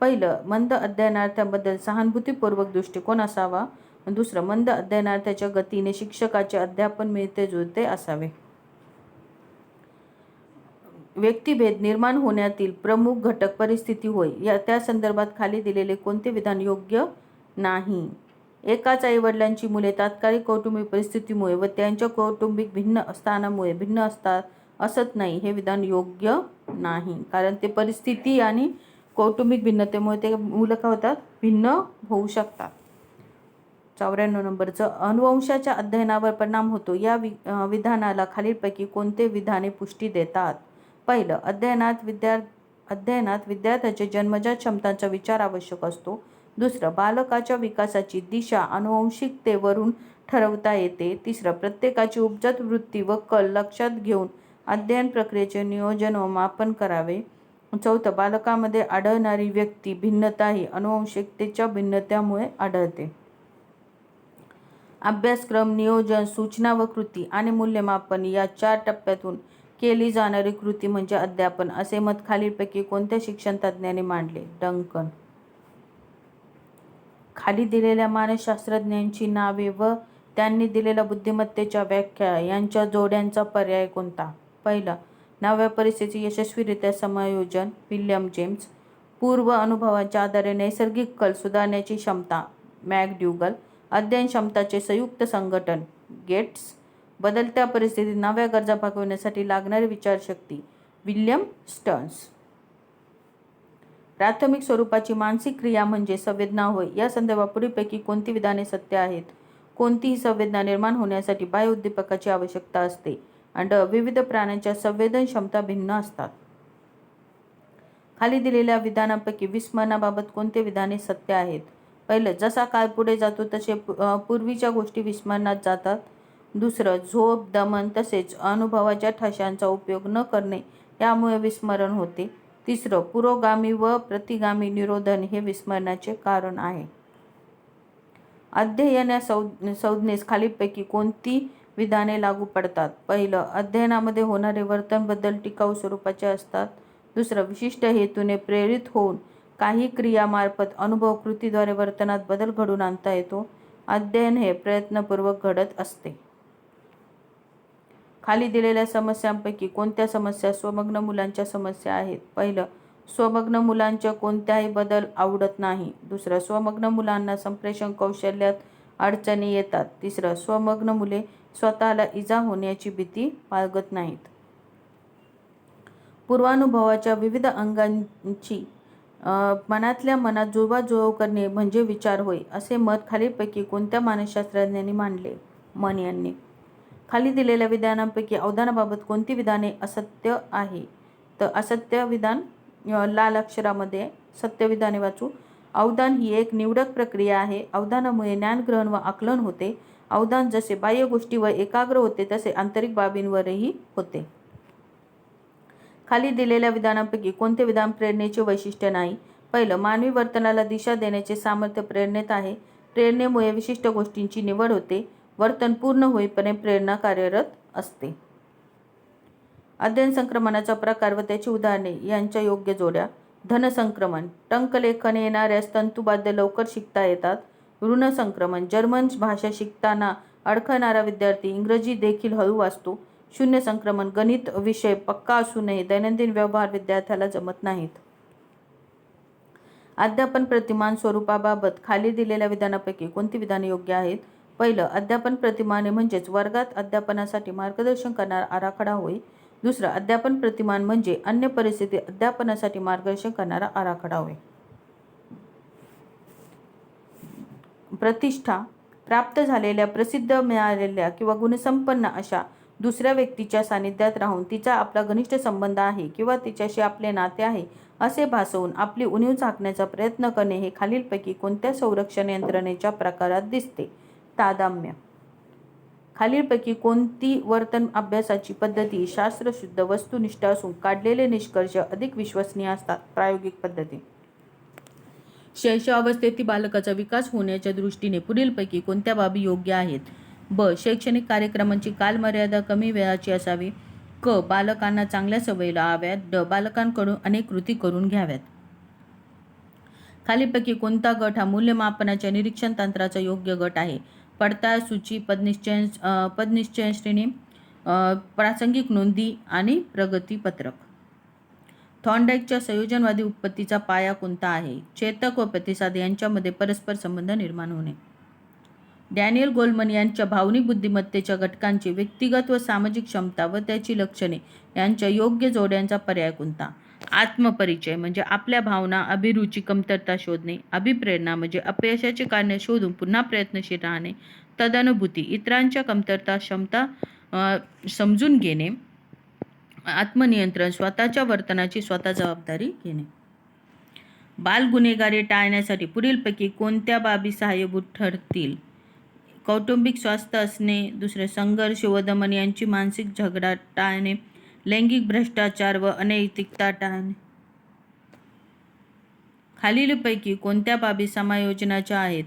Speaker 1: पहिलं, मंद अध्ययनार्थ्यांबद्दल सहानुभूतीपूर्वक दृष्टिकोन असावा. दुसरं, मंद अध्ययनार्थ्याच्या गतीने शिक्षकाचे अध्यापन मिळते जुळते असावे. व्यक्तिभेद निर्माण होण्यातील प्रमुख घटक परिस्थिती होय. त्या संदर्भात खाली दिलेले कोणते विधान योग्य नाही? एकाच आईवडिलांची मुले तात्कालिक कौटुंबिक परिस्थितीमुळे व त्यांच्या कौटुंबिक भिन्न स्थानामुळे भिन्न असतात असत नाही, हे विधान योग्य नाही. कारण ते परिस्थिती आणि कौटुंबिक भिन्नतेमुळे ते मुलं काय होतात? भिन्न होऊ शकतात. 94 नंबरचं, अनुवंशाच्या अध्ययनावर परिणाम होतो या विधानाला खालीलपैकी कोणते विधाने पुष्टी देतात? पहिलं, अध्ययनात विद्यार्थ्याच्या जन्मजात क्षमतांचा विचार आवश्यक असतो. दुसरं, बालकाच्या विकासाची दिशा अनुवंशिकतेवरून ठरवता येते. तिसरं, प्रत्येकाची उपजत वृत्ती व कल लक्षात घेऊन अध्ययन प्रक्रियेचे नियोजन व मापन करावे. चौथं, बालकामध्ये आढळणारी व्यक्ती भिन्नता ही अनुवंशिकतेच्या भिन्नतेमुळे आढळते. अभ्यासक्रम, नियोजन, सूचना व कृती आणि मूल्यमापन या 4 टप्प्यातून केली जाणारी कृती म्हणजे अध्यापन, असे मत खालीलपैकी कोणत्या शिक्षण तज्ज्ञांनी मांडले? डंकन. खाली दिलेल्या मानसशास्त्रज्ञांची नावे व त्यांनी दिलेल्या बुद्धिमत्तेच्या व्याख्या यांच्या जोड्यांचा पर्याय कोणता? पहिला, नव्या परिस्थितीचे यशस्वीरित्या समायोजन, विल्यम जेम्स. पूर्व अनुभवाच्या आधारे नैसर्गिक कल सुधारण्याची क्षमता, मॅकड्युगल. अध्ययन क्षमतांचे संयुक्त संघटन, गेट्स. बदलत्या परिस्थितीत नव्या गरजा भागवण्यासाठी लागणारी विचारशक्ती, विल्यम स्टर्न्स. प्राथमिक स्वरूपाची मानसिक क्रिया म्हणजे संवेदना होय. या संदर्भात पुढीलपैकी कोणती विधाने सत्य आहेत? कोणतीही संवेदना निर्माण होण्यासाठी बाह्य उद्दीपकाची आवश्यकता असते. आणि विविध प्राण्यांच्या संवेदन क्षमता भिन्न असतात. खाली दिलेल्या विधानांपैकी विस्मरणाबाबत कोणते विधाने सत्य आहेत? पहिलं, जसा काळ पुढे जातो तसे पूर्वीच्या गोष्टी विस्मरणात जातात. दुसरं, झोप, दमन तसेच अनुभवाच्या ठशांचा उपयोग न करणे यामुळे विस्मरण होते. तिसरं, पुरोगामी व प्रतिगामी निरोधन हे विस्मरणाचे कारण आहे. अध्ययन या संज्ञेस खालीलपैकी कोणती विधाने लागू पडतात? पहिलं, अध्ययनामध्ये होणारे वर्तन बदल टिकाऊ स्वरूपाचे असतात. दुसरं, विशिष्ट हेतूने प्रेरित होऊन काही क्रियामार्फत अनुभव कृतीद्वारे वर्तनात बदल घडवून आणता येतो. अध्ययन हे प्रयत्नपूर्वक घडत असते. खाली दिलेल्या समस्यांपैकी कोणत्या समस्या स्वमग्न मुलांच्या समस्या आहेत? पहिलं, स्वमग्न मुलांच्या कोणत्याही बदल आवडत नाही. दुसरं, स्वमग्न मुलांना संप्रेषण कौशल्यात अडचणी येतात. तिसरं, स्वमग्न मुले स्वतःला इजा होण्याची भीती बाळगत नाहीत. पूर्वानुभवाच्या विविध अंगांची मनातल्या मनात जुळवाजुळव करणे म्हणजे विचार होय, असे मत खालीलपैकी कोणत्या मानसशास्त्रज्ञांनी मांडले? मन यांनी. खाली दिलेल्या विधानांपैकी अवधानाबाबत कोणती विधाने असत्य आहे? तर असत्य विधान लाल अक्षरामध्ये, सत्य विधाने वाचू. अवधान ही एक निवडक प्रक्रिया आहे. अवधानामुळे ज्ञानग्रहण व आकलन होते. अवधान जसे बाह्य गोष्टीवर एकाग्र होते तसे आंतरिक बाबींवरही होते. खाली दिलेल्या विधानांपैकी कोणते विधान प्रेरणेचे वैशिष्ट्य नाही? पहिलं, मानवी वर्तनाला दिशा देण्याचे सामर्थ्य प्रेरणेत आहे. प्रेरणेमुळे विशिष्ट गोष्टींची निवड होते. वर्तन पूर्ण होईपर्यंत प्रेरणा कार्यरत असते. अध्ययन संक्रमणाचा प्रकार व त्याची उदाहरणे यांच्या योग्य जोड्या. धन संक्रमण, टंकलेखन येणाऱ्यास तंतुवाद्य लवकर शिकता येतात. ऋण संक्रमण, जर्मन भाषा शिकताना अडखळणारा विद्यार्थी इंग्रजी देखील हळू वाचतो. शून्य संक्रमण, गणित विषय पक्का असूनही दैनंदिन व्यवहार विद्यार्थ्याला जमत नाहीत. अध्यापन प्रतिमान स्वरूपाबाबत खाली दिलेल्या विधानापैकी कोणती विधाने योग्य आहेत? पहिलं, अध्यापन प्रतिमाने म्हणजेच वर्गात अध्यापनासाठी मार्गदर्शन करणारा आराखडा होय. दुसरं, अध्यापन प्रतिमान म्हणजे अन्य परिस्थितीत अध्यापनासाठी मार्गदर्शन करणारा आराखडा होय. प्रतिष्ठा, प्राप्त झालेल्या, प्रसिद्ध मिळालेल्या किंवा गुणसंपन्न अशा दुसऱ्या व्यक्तीच्या सानिध्यात राहून तिचा आपला घनिष्ठ संबंध आहे किंवा तिच्याशी आपले नाते आहे असे भासवून आपली उणीव झाकण्याचा प्रयत्न करणे हे खालीलपैकी कोणत्या संरक्षण यंत्रणेच्या प्रकारात दिसते? तादात्म्य. खालीलपैकी कोणती वर्तन अभ्यासाची पद्धती शास्त्रशुद्ध वस्तुनिष्ठ असून काढलेले निष्कर्ष अधिक विश्वसनीय असतात? प्रायोगिक पद्धती. शैशवावस्थेतील बालकाचा विकास होण्याच्या दृष्टीने पुढीलपैकी कोणत्या बाबी योग्य आहेत? ब. शैक्षणिक कार्यक्रमांची कालमर्यादा कमी वेळाची असावी. क. बालकांना चांगल्या सवयी लावाव्यात. ड. बालकांकडून अनेक कृती करून घ्याव्यात. खालीलपैकी कोणता गट हा मूल्यमापनाच्या निरीक्षण तंत्राचा योग्य गट आहे? पडताळ सूची, पदनिश्चय श्रेणी, प्रासंगिक नोंदी आणि प्रगतीपत्रक. थॉर्नडाईकच्या संयोजनवादी उत्पत्तीचा पाया कोणता आहे? चेतक व प्रतिसाद यांच्यामध्ये परस्पर संबंध निर्माण होणे. डॅनियल गोलमन यांच्या भावनिक बुद्धिमत्तेच्या घटकांची व्यक्तिगत व सामाजिक क्षमता व त्याची लक्षणे यांच्या योग्य जोड्यांचा पर्याय कोणता? आत्मपरिचय म्हणजे आपल्या भावना, अभिरुची, कमतरता शोधणे. अभिप्रेरणा म्हणजे अपयशाचे कारणे शोधून पुन्हा प्रयत्नशील राहणे. तदनुभूती इतरांच्या कमतरता, क्षमता समजून घेणे. आत्मनियंत्रण स्वतःच्या वर्तनाची स्वतः जबाबदारी घेणे. बालगुन्हेगारी टाळण्यासाठी पुढीलपैकी कोणत्या बाबी सहाय्यभूत ठरतील? कौटुंबिक स्वास्थ्य असणे. दुसरे, संघर्ष व दमन यांची मानसिक झगडा टाळणे. लैंगिक भ्रष्टाचार व अनैतिकता टाळणे. खालीलपैकी कोणत्या बाबी समायोजनाच्या आहेत?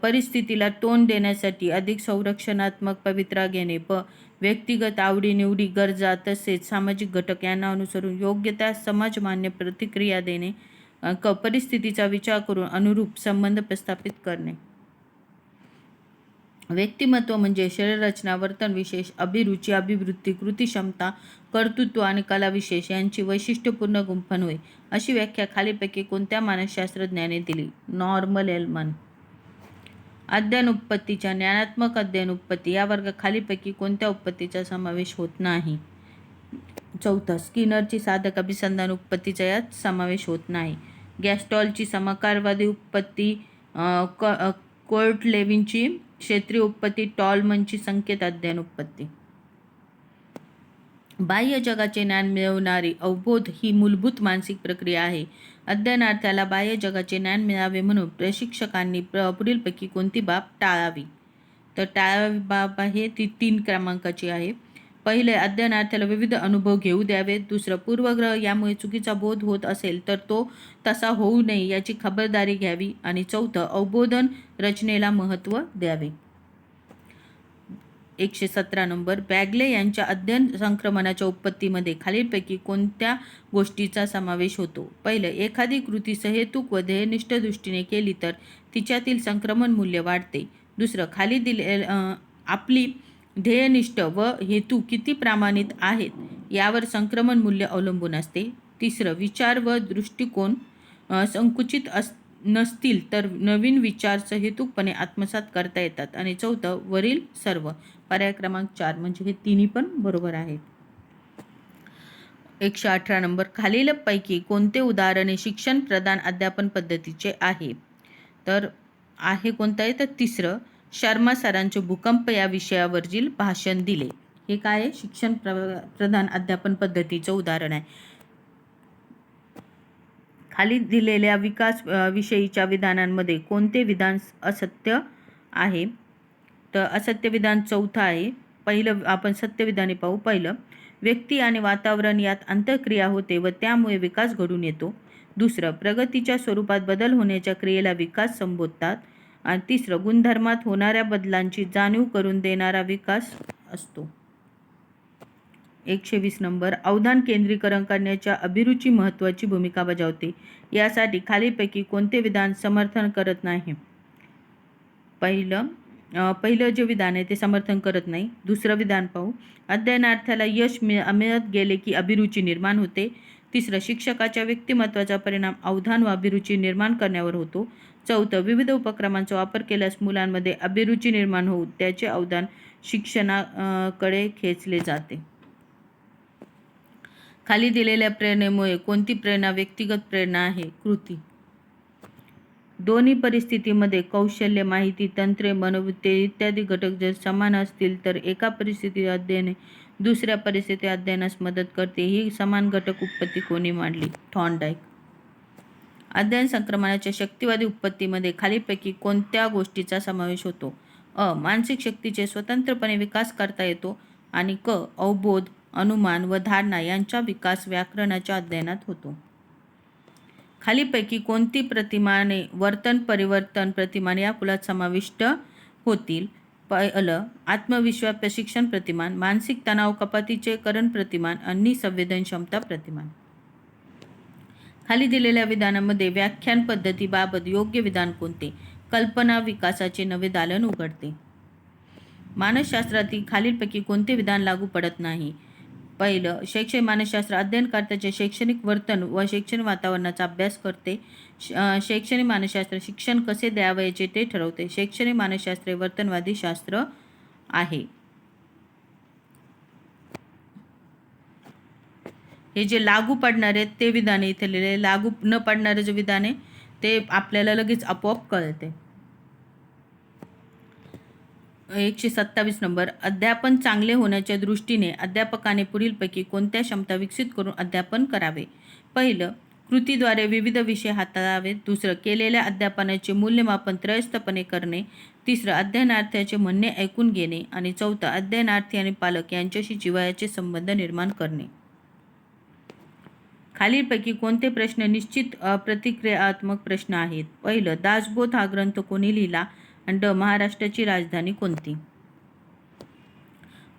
Speaker 1: परिस्थितीला तोंड देण्यासाठी अधिक संरक्षणात्मक पवित्रा घेणे. प. व्यक्तिगत आवडीनिवडी, गरजा तसेच सामाजिक घटक यांना अनुसरून योग्य त्या समाजमान्य प्रतिक्रिया देणे. क. परिस्थितीचा विचार करून अनुरूप संबंध प्रस्थापित करणे. व्यक्तिमत्व म्हणजे शरीररचना, वर्तन विशेष, अभिरुची, अभिवृत्ती, कृतिक्षमता, कर्तृत्व आणि कलाविशेष यांची वैशिष्ट्यपूर्ण गुंफण होय. अशी व्याख्या खालीलपैकी कोणत्या मानसशास्त्रज्ञाने दिली? नॉर्मन एल्मन. अध्ययन उत्पत्तीच्या ज्ञानात्मक अध्ययन उत्पत्ती या वर्गात खालीलपैकी कोणत्या उत्पत्तीचा समावेश होत नाही? चौथा, स्किनरची साधक अभिसंधान उत्पत्तीचा यात समावेश होत नाही. गॅस्टॉलची समकारवादी उत्पत्ती, कोर्टलेविनची क्षेत्रीय उत्पत्ती, टॉलमनची संकेत अध्ययन उत्पत्ती. बाह्य जगाचे ज्ञान मिळवणारी अवबोध ही मूलभूत मानसिक प्रक्रिया आहे. अध्ययनार्थ्याला बाह्य जगाचे ज्ञान मिळावे म्हणून प्रशिक्षकांनी पुढीलपैकी कोणती बाब टाळावी? तर टाळावी बाब आहे ती 3 क्रमांकाची आहे. पहिले, अध्ययनार्थ्याला विविध अनुभव घेऊ द्यावेत. दुसरं, पूर्वग्रह यामुळे चुकीचा बोध होत असेल तर तो तसा होऊ नये याची खबरदारी घ्यावी. आणि चौथं, अवबोधन रचनेला महत्त्व द्यावे. 117 नंबर. बॅगले यांच्या अध्ययन संक्रमणाच्या उत्पत्तीमध्ये खालीलपैकी कोणत्या गोष्टीचा समावेश होतो? पहिलं, एखादी कृती सहेतुक व ध्येयनिष्ठ दृष्टीने केली तर तिच्यातील संक्रमण मूल्य वाढते. दुसरं, खाली दिले आपली ध्येयनिष्ठ व हेतू किती प्रामाणिक आहेत यावर संक्रमण मूल्य अवलंबून असते. तिसरं, विचार व दृष्टिकोन संकुचित नसतील तर नवीन विचार सहेतुकपणे आत्मसात करता येतात. आणि चौथं, वरील सर्व. पर्याय क्रमांक 4 म्हणजे हे तिन्ही पण बरोबर आहेत. 118 नंबर. खालीलपैकी कोणते उदाहरणे शिक्षण प्रदान अध्यापन पद्धतीचे आहे? तर आहे कोणतं आहे? तर तिसरं, शर्मा सरांचे भूकंप या विषयावरील भाषण दिले. हे काय आहे? शिक्षण प्रधान अध्यापन पद्धतीचं उदाहरण आहे. खाली दिलेल्या विकास विषयीच्या विधानांमध्ये कोणते विधान असत्य आहे? तर असत्य विधान चौथा आहे. पहिलं आपण सत्य विधाने पाहू. पहिलं, व्यक्ती आणि वातावरण यात आंतरक्रिया होते व त्यामुळे विकास घडून येतो. दुसरं, प्रगतीच्या स्वरूपात बदल होण्याच्या क्रियेला विकास संबोधतात. आणि तिसरं गुणधर्मात होणाऱ्या बदलांची जाणीव करून देणारा विकास असतो. 120 नंबर, अवधान केंद्रीकरण करण्याच्या अभिरुची महत्त्वाची भूमिका बजावते. यासाठी खालीलपैकी कोणते विधान समर्थन करत नाही? पहिलं जे विधान आहे ते समर्थन करत नाही. दुसरं विधान पाहू, अध्ययनार्थ्याला यश मिळत गेले की अभिरुची निर्माण होते. तिसरं, शिक्षकाच्या व्यक्तिमत्वाचा परिणाम अवधान व अभिरुची निर्माण करण्यावर होतो. चौथं, विविध उपक्रमांचा वापर केल्यास मुलांमध्ये अभिरुची निर्माण होऊन त्याचे अवधान शिक्षणाकडे खेचले जाते. खाली दिलेल्या प्रेरणेमुळे कोणती प्रेरणा व्यक्तिगत प्रेरणा आहे? कृती. दोन्ही परिस्थितीमध्ये कौशल्य, माहिती, तंत्रे, मनोवृत्ती इत्यादी घटक जर समान असतील तर एका परिस्थितीत अध्ययन दुसऱ्या परिस्थितीत अध्ययनास मदत करते. ही समान घटक उत्पत्ती कोणी मांडली? थॉर्नडाईक. अध्ययन संक्रमणाच्या शक्तिवादी उत्पत्तीमध्ये खालीलपैकी कोणत्या गोष्टीचा समावेश होतो? अ. मानसिक शक्तीचे स्वतंत्रपणे विकास करता येतो आणि क. अवबोध, अनुमान व धारणा यांचा विकास व्याकरणाच्या अध्ययनात होतो. खालीपैकी कोणती प्रतिमाने वर्तन परिवर्तन प्रतिमान या कुलात समाविष्ट होतील? पहिलं, आत्मविश्वास प्रशिक्षण प्रतिमान, मानसिक तणाव कपातीचे करण प्रतिमान आणि संवेदन क्षमता प्रतिमान. खाली दिलेल्या विधानामध्ये व्याख्यान पद्धतीबाबत योग्य विधान कोणते? कल्पना विकासाचे नवे दालन उघडते. मानसशास्त्रातील खालीलपैकी कोणते विधान लागू पडत नाही? पहिलं, शैक्षणिक मानसशास्त्र अध्ययनकर्त्याचे शैक्षणिक वर्तन व शैक्षणिक वातावरणाचा अभ्यास करते. शैक्षणिक मानसशास्त्र शिक्षण कसे द्यावयाचे ते ठरवते. शैक्षणिक मानसशास्त्र हे वर्तनवादी शास्त्र आहे. हे जे लागू पडणारे आहेत ते विधाने इथे लिहिले. लागू न पडणारे जे विधाने ते आपल्याला लगेच आपोआप कळते. 127 नंबर, अध्यापन चांगले होण्याच्या दृष्टीने अध्यापकाने पुढीलपैकी कोणत्या क्षमता विकसित करून अध्यापन करावे? पहिलं, कृतीद्वारे विविध विषय हाताळावेत. दुसरं, केलेल्या अध्यापनाचे मूल्यमापन त्रयस्थपणे करणे. तिसरं, अध्ययनार्थ्याचे म्हणणे ऐकून घेणे. आणि चौथं, अध्ययनार्थी आणि पालक यांच्याशी जिव्हाळ्याचे संबंध निर्माण करणे. खालीलपैकी कोणते प्रश्न निश्चित प्रतिक्रियात्मक प्रश्न आहेत? पहिलं, दासबोध हा ग्रंथ कोणी लिहिला? आणि ड. महाराष्ट्राची राजधानी कोणती?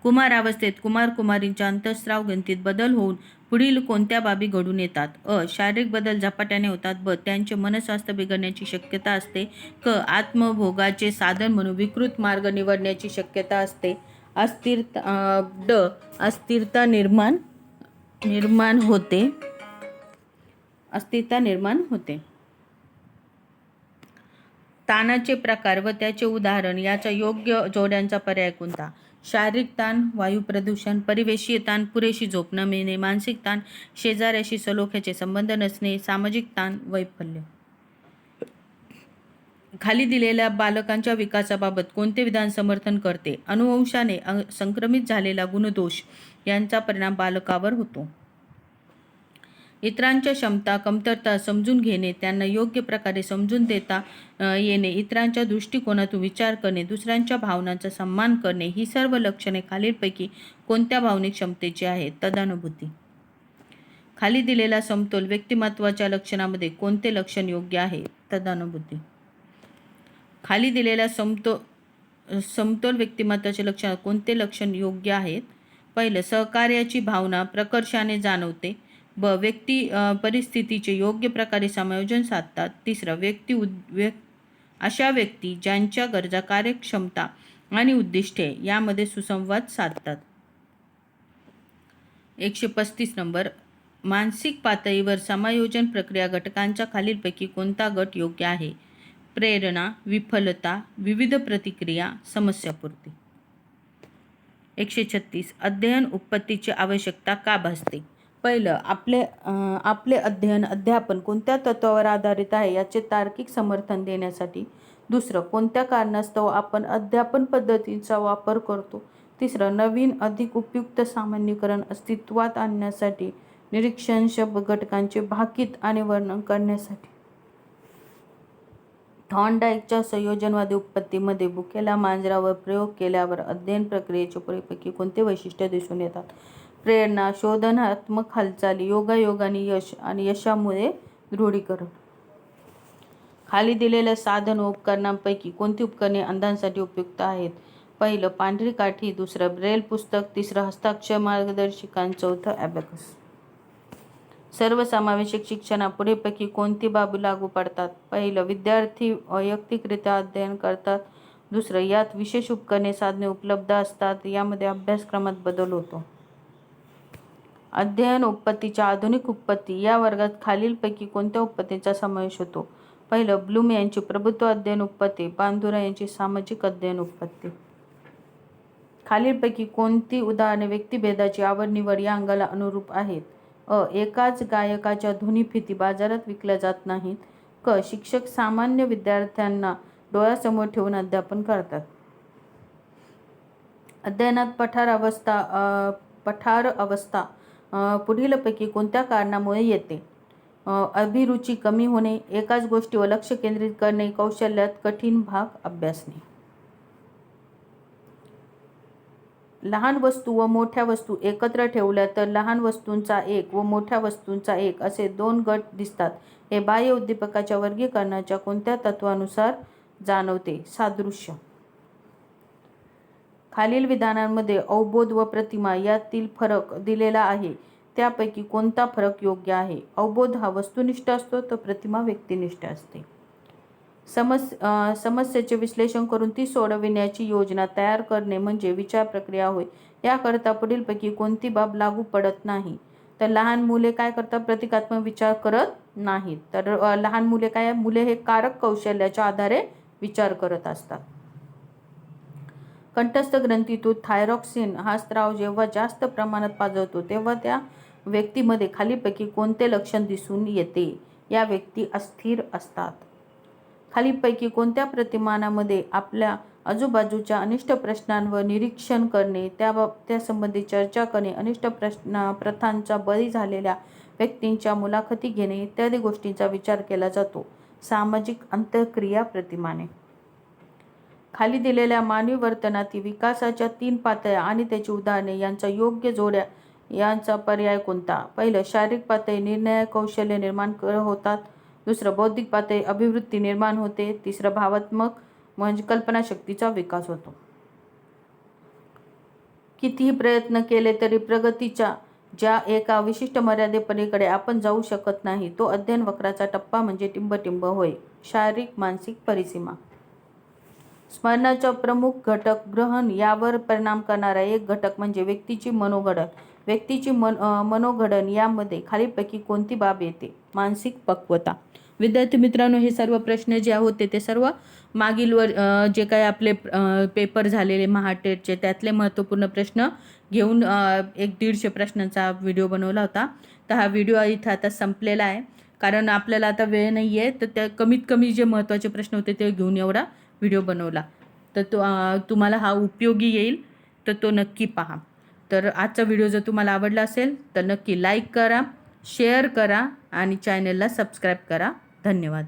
Speaker 1: कुमारावस्थेत कुमार कुमारींच्या अंतःस्राव ग्रंथीत बदल होऊन पुढील कोणत्या बाबी घडून येतात? अ. शारीरिक बदल झपाट्याने होतात. ब. त्यांचे मनस्वास्थ्य बिघडण्याची शक्यता असते. क. आत्मभोगाचे साधन म्हणून विकृत मार्ग निवडण्याची शक्यता असते. ड. अस्थिरता निर्माण होते. ताणाचे प्रकार व त्याचे उदाहरण याचा योग्य जोड्यांचा पर्याय कोणता? शारीरिक ताण, वायू प्रदूषण, परिवेशीय ताण, पुरेशी झोप न मिळणे, मानसिक ताण, शेजाऱ्याशी सलोख्याचे संबंध नसणे, सामाजिक ताण, वैफल्य. खाली दिलेल्या बालकांच्या विकासाबाबत कोणते विधान समर्थन करते? अनुवंशाने संक्रमित झालेला गुणदोष यांचा परिणाम बालकावर होतो. इतरांच्या क्षमता कमतरता समजून घेणे, त्यांना योग्य प्रकारे समजून देता येणे, इतरांच्या दृष्टिकोनातून विचार करणे, दुसऱ्यांच्या भावनांचा सन्मान करणे ही सर्व लक्षणे खालीलपैकी कोणत्या भावनिक क्षमतेची आहेत? तदानुभूती. खाली दिलेला समतोल व्यक्तिमत्वाच्या लक्षणामध्ये कोणते लक्षण योग्य आहे? तदानुभूती. खाली दिलेल्या समतोल व्यक्तिमत्वाचे लक्षण कोणते लक्षण योग्य आहेत? पहिलं, सहकार्याची भावना प्रकर्षाने जाणवते. ब. व्यक्ती परिस्थितीचे योग्य प्रकारे समायोजन साधतात. तिसरं, अशा व्यक्ती ज्यांच्या गरजा, कार्यक्षमता आणि उद्दिष्टे यामध्ये सुसंवाद साधतात. 135 नंबर, मानसिक पातळीवर समायोजन प्रक्रिया घटकांच्या खालीलपैकी कोणता गट योग्य आहे? प्रेरणा, विफलता, विविध प्रतिक्रिया, समस्यापूर्ती. 136, अध्ययन उत्पत्तीची आवश्यकता का भासते? पहिलं, आपले अध्यापन कोणत्या तत्वावर आधारित आहे याचे तार्किक समर्थन देण्यासाठी. दुसरं, कोणत्या कारणास्तव आपण अध्यापन पद्धतीचा वापर करतो. तिसरं, नवीन अधिक उपयुक्त सामान्यीकरण अस्तित्वात आणण्यासाठी. निरीक्षण शब्द घटकांचे भाकीत आणि वर्णन करण्यासाठी. थॉर्नडाईकच्या संयोजनवादी उत्पत्तीमध्ये बुकेला मांजरावर प्रयोग केल्यावर अध्ययन प्रक्रियेचे पुढीलपैकी कोणते वैशिष्ट्य दिसून येतात? प्रेरणा, शोधनात्मक हालचाली, योगायोगाने यश आणि यशामुळे दृढीकरण. खाली दिलेल्या साधन व उपकरणांपैकी कोणती उपकरणे अंधांसाठी उपयुक्त आहेत? पहिलं पांढरी काठी, दुसरं ब्रेल पुस्तक, तिसरं हस्ताक्षर मार्गदर्शिका आणि चौथं ॲबॅकस. सर्वसमावेशक शिक्षणापुढीलपैकी कोणती बाबी लागू पडतात? पहिलं विद्यार्थी वैयक्तिकरित्या अध्ययन करतात. दुसरं यात विशेष उपकरणे साधने उपलब्ध असतात. यामध्ये अभ्यासक्रमात बदल होतो. अध्ययन उत्पत्तीच्या आधुनिक उत्पत्ती या वर्गात खालीलपैकी कोणत्या उत्पत्तीचा समावेश होतो? पहिलं ब्लूम यांची प्रभुत्व अध्ययन उत्पत्ती, बांदुरा यांची सामाजिक अध्ययन उत्पत्ती. खालीलपैकी कोणती उदाहरणे व्यक्तिभेदाची आवड निवड या अंगाला अनुरूप आहेत? एकाच गायकाच्या ध्वनिफिती बाजारात विकल्या जात नाहीत. शिक्षक सामान्य विद्यार्थ्यांना डोळ्यासमोर ठेवून अध्यापन करतात. अध्ययनात पठार अवस्था पुढीलपैकी कोणत्या कारणामुळे येते? अभिरुची कमी होणे, एकाच गोष्टीवर लक्ष केंद्रित करणे, कौशल्यात कठीण भाग अभ्यासणे. लहान वस्तू व मोठ्या वस्तू एकत्र ठेवल्या तर लहान वस्तूंचा एक व मोठ्या वस्तूंचा एक असे दोन गट दिसतात. हे बाह्य उद्दीपकाच्या वर्गीकरणाच्या कोणत्या तत्वानुसार जाणवते? सादृश्य. खालील विधानांमध्ये अवबोध व प्रतिमा यातील फरक दिलेला आहे. त्यापैकी कोणता फरक योग्य आहे? अवबोध हा वस्तुनिष्ठ असतो तर प्रतिमा व्यक्तिनिष्ठ असते. समस्येचे विश्लेषण करून ती सोडविण्याची योजना तयार करणे म्हणजे विचार प्रक्रिया होय. याकरता पुढीलपैकी कोणती बाब लागू पडत नाही? तर लहान मुले काय करतात? प्रतिकात्मक विचार करत नाहीत. तर लहान मुले हे कारक कौशल्याच्या आधारे विचार करत असतात. कंठस्थ ग्रंथीतून थायरॉक्सिन हा स्त्राव जेव्हा जास्त प्रमाणात पाजवतो तेव्हा त्या व्यक्तीमध्ये खालीलपैकी कोणते लक्षण दिसून येते? या व्यक्ती अस्थिर असतात. खालीलपैकी कोणत्या प्रतिमानामध्ये आपल्या आजूबाजूच्या अनिष्ट प्रश्नांवर निरीक्षण करणे, त्यासंबंधी चर्चा करणे, अनिष्ट प्रथांचा बळी झालेल्या व्यक्तींच्या मुलाखती घेणे इत्यादी गोष्टींचा विचार केला जातो? सामाजिक अंतःक्रिया प्रतिमाने. खाली दिलेल्या मानवी वर्तनातील विकासाच्या 3 पातळ्या आणि त्याची उदाहरणे यांचा योग्य जोड्या यांचा पर्याय कोणता? पहिलं शारीरिक पातळी निर्णय कौशल्य निर्माण होतात. दुसरं बौद्धिक पातळी अभिवृत्ती निर्माण होते. तिसरं भावात्मक म्हणजे कल्पनाशक्तीचा विकास होतो. कितीही प्रयत्न केले तरी प्रगतीच्या ज्या एका विशिष्ट मर्यादेपलीकडे आपण जाऊ शकत नाही तो अध्ययन वक्राचा टप्पा म्हणजे टिंबटिंब होय. शारीरिक मानसिक परिसीमा. स्मरणाचा प्रमुख घटक ग्रहण यावर परिणाम करणारा एक घटक म्हणजे व्यक्तीची मनोघडण. व्यक्तीची मनोघडण यामध्ये खालीलपैकी कोणती बाब येते? मानसिक पक्वता. विद्यार्थी मित्रांनो, हे सर्व प्रश्न जे होते ते सर्व मागील जे काही आपले पेपर झालेले महाटेटचे त्यातले महत्त्वपूर्ण प्रश्न घेऊन 150 प्रश्नांचा व्हिडिओ बनवला होता. तर हा व्हिडिओ इथं आता संपलेला आहे कारण आपल्याला आता वेळ नाही आहे. तर त्या कमीत कमी जे महत्त्वाचे प्रश्न होते ते घेऊन एवढा व्हिडिओ बनवला. तर तुम्हाला हा उपयोगी येईल तर तो नक्की पहा. तर आजचा व्हिडिओ जर तुम्हाला आवडला असेल तर नक्की लाईक करा, शेअर करा आणि चॅनलला सबस्क्राईब करा. धन्यवाद.